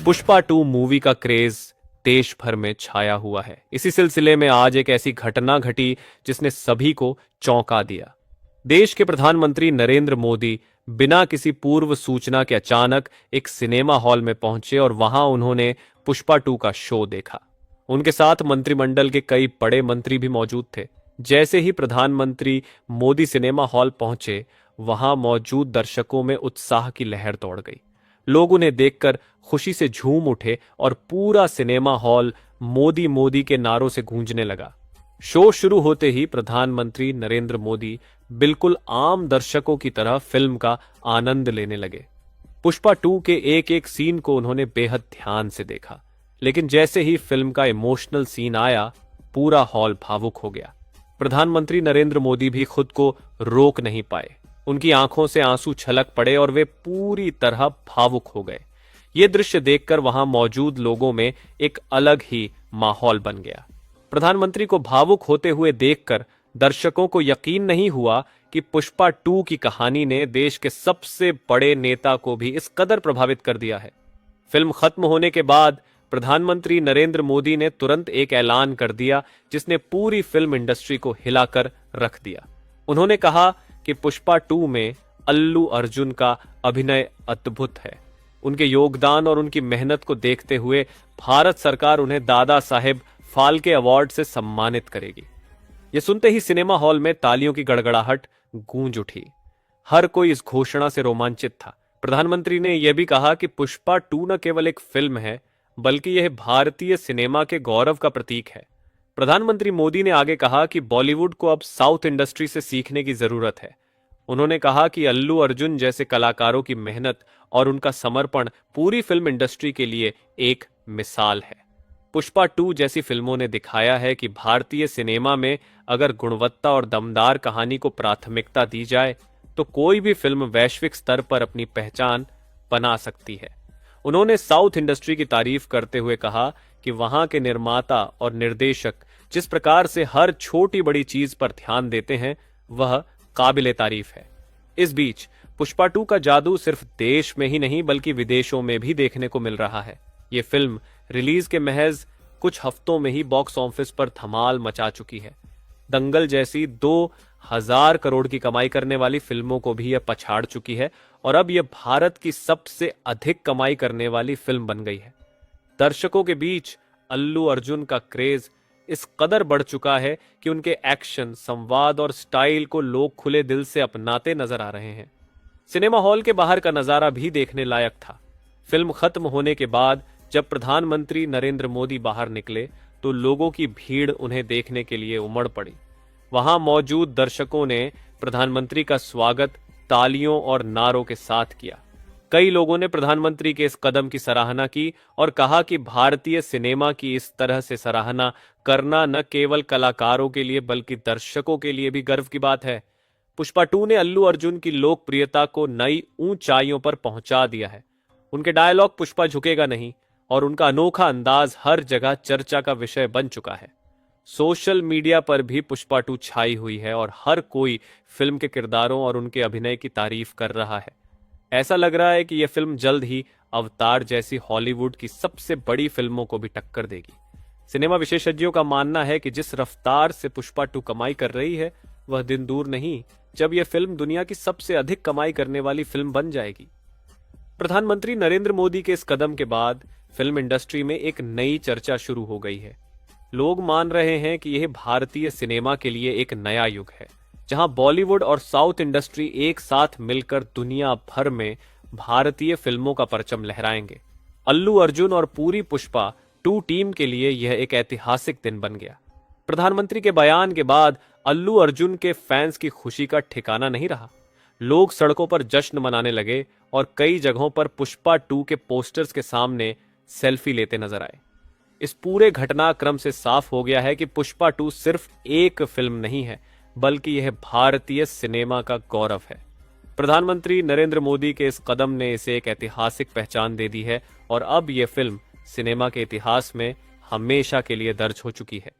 Pushpa 2 movie का craze देश भर में छाया हुआ है। इसी सिलसिले में आज एक ऐसी घटना घटी जिसने सभी को चौंका दिया। देश के प्रधानमंत्री नरेंद्र मोदी बिना किसी पूर्व सूचना के अचानक एक सिनेमा हॉल में पहुंचे और वहां उन्होंने पुष्पा 2 का शो देखा। उनके साथ मंत्रिमंडल के कई बड़े मंत्री भी मौजूद थे। जैसे ही प्रधानमंत्री मोदी सिनेमा हॉल पहुंचे, वहां मौजूद दर्शकों में उत्साह की लहर दौड़ गई। लोग उन्हें देखकर खुशी से झूम उठे और पूरा सिनेमा हॉल मोदी मोदी के नारों से गूंजने लगा। शो शुरू होते ही प्रधानमंत्री नरेंद्र मोदी बिल्कुल आम दर्शकों की तरह फिल्म का आनंद लेने लगे। पुष्पा 2 के एक एक सीन को उन्होंने बेहद ध्यान से देखा, लेकिन जैसे ही फिल्म का इमोशनल सीन आया, पूरा हॉल भावुक हो गया। प्रधानमंत्री नरेंद्र मोदी भी खुद को रोक नहीं पाए। उनकी आंखों से आंसू छलक पड़े और वे पूरी तरह भावुक हो गए। ये दृश्य देखकर वहां मौजूद लोगों में एक अलग ही माहौल बन गया। प्रधानमंत्री को भावुक होते हुए देखकर दर्शकों को यकीन नहीं हुआ कि पुष्पा 2 की कहानी ने देश के सबसे बड़े नेता को भी इस कदर प्रभावित कर दिया है। फिल्म खत्म होने के बाद प्रधानमंत्री नरेंद्र मोदी ने तुरंत एक ऐलान कर दिया जिसने पूरी फिल्म इंडस्ट्री को हिलाकर रख दिया। उन्होंने कहा कि पुष्पा 2 में अल्लू अर्जुन का अभिनय अद्भुत है। उनके योगदान और उनकी मेहनत को देखते हुए भारत सरकार उन्हें दादा साहेब फाल्के अवार्ड से सम्मानित करेगी। यह सुनते ही सिनेमा हॉल में तालियों की गड़गड़ाहट गूंज उठी। हर कोई इस घोषणा से रोमांचित था। प्रधानमंत्री ने यह भी कहा कि पुष्पा 2 न केवल एक फिल्म है, बल्कि यह भारतीय सिनेमा के गौरव का प्रतीक है। प्रधानमंत्री मोदी ने आगे कहा कि बॉलीवुड को अब साउथ इंडस्ट्री से सीखने की जरूरत है। उन्होंने कहा कि अल्लू अर्जुन जैसे कलाकारों की मेहनत और उनका समर्पण पूरी फिल्म इंडस्ट्री के लिए एक मिसाल है। पुष्पा 2 जैसी फिल्मों ने दिखाया है कि भारतीय सिनेमा में अगर गुणवत्ता और दमदार कहानी को प्राथमिकता दी जाए तो कोई भी फिल्म वैश्विक स्तर पर अपनी पहचान बना सकती है। उन्होंने साउथ इंडस्ट्री की तारीफ करते हुए कहा कि वहां के निर्माता और निर्देशक जिस प्रकार से हर छोटी बड़ी चीज पर ध्यान देते हैं, वह काबिले तारीफ है। इस बीच पुष्पा 2 का जादू सिर्फ देश में ही नहीं बल्कि विदेशों में भी देखने को मिल रहा है। ये फिल्म रिलीज के महज कुछ हफ्तों में ही बॉक्स ऑफिस पर धमाल मचा चुकी है। दंगल जैसी 2000 करोड़ की कमाई करने वाली फिल्मों को भी यह पछाड़ चुकी है और अब यह भारत की सबसे अधिक कमाई करने वाली फिल्म बन गई है। दर्शकों के बीच अल्लू अर्जुन का क्रेज इस कदर बढ़ चुका है कि उनके एक्शन, संवाद और स्टाइल को लोग खुले दिल से अपनाते नजर आ रहे हैं। सिनेमा हॉल के बाहर का नजारा भी देखने लायक था। फिल्म खत्म होने के बाद जब प्रधानमंत्री नरेंद्र मोदी बाहर निकले तो लोगों की भीड़ उन्हें देखने के लिए उमड़ पड़ी। वहां मौजूद दर्शकों ने प्रधानमंत्री का स्वागत तालियों और नारों के साथ किया। कई लोगों ने प्रधानमंत्री के इस कदम की सराहना की और कहा कि भारतीय सिनेमा की इस तरह से सराहना करना न केवल कलाकारों के लिए बल्कि दर्शकों के लिए भी गर्व की बात है। पुष्पा 2 ने अल्लू अर्जुन की लोकप्रियता को नई ऊंचाइयों पर पहुंचा दिया है। उनके डायलॉग पुष्पा झुकेगा नहीं और उनका अनोखा अंदाज हर जगह चर्चा का विषय बन चुका है। सोशल मीडिया पर भी पुष्पा 2 छाई हुई है और हर कोई फिल्म के किरदारों और उनके अभिनय की तारीफ कर रहा है। ऐसा लग रहा है कि यह फिल्म जल्द ही अवतार जैसी हॉलीवुड की सबसे बड़ी फिल्मों को भी टक्कर देगी। सिनेमा विशेषज्ञों का मानना है कि जिस रफ्तार से पुष्पा 2 कमाई कर रही है, वह दिन दूर नहीं जब यह फिल्म दुनिया की सबसे अधिक कमाई करने वाली फिल्म बन जाएगी। प्रधानमंत्री नरेंद्र मोदी के इस कदम के बाद फिल्म इंडस्ट्री में एक नई चर्चा शुरू हो गई है। लोग मान रहे हैं कि यह भारतीय सिनेमा के लिए एक नया युग है, जहां बॉलीवुड और साउथ इंडस्ट्री एक साथ मिलकर दुनिया भर में भारतीय फिल्मों का परचम लहराएंगे। अल्लू अर्जुन और पूरी पुष्पा 2 टीम के लिए यह एक ऐतिहासिक दिन बन गया। प्रधानमंत्री के बयान के बाद अल्लू अर्जुन के फैंस की खुशी का ठिकाना नहीं रहा। लोग सड़कों पर जश्न मनाने लगे और कई जगहों पर पुष्पा 2 के पोस्टर्स के सामने सेल्फी लेते नजर आए। इस पूरे घटनाक्रम से साफ हो गया है कि पुष्पा 2 सिर्फ एक फिल्म नहीं है, बल्कि यह भारतीय सिनेमा का गौरव है। प्रधानमंत्री नरेंद्र मोदी के इस कदम ने इसे एक ऐतिहासिक पहचान दे दी है और अब यह फिल्म सिनेमा के इतिहास में हमेशा के लिए दर्ज हो चुकी है।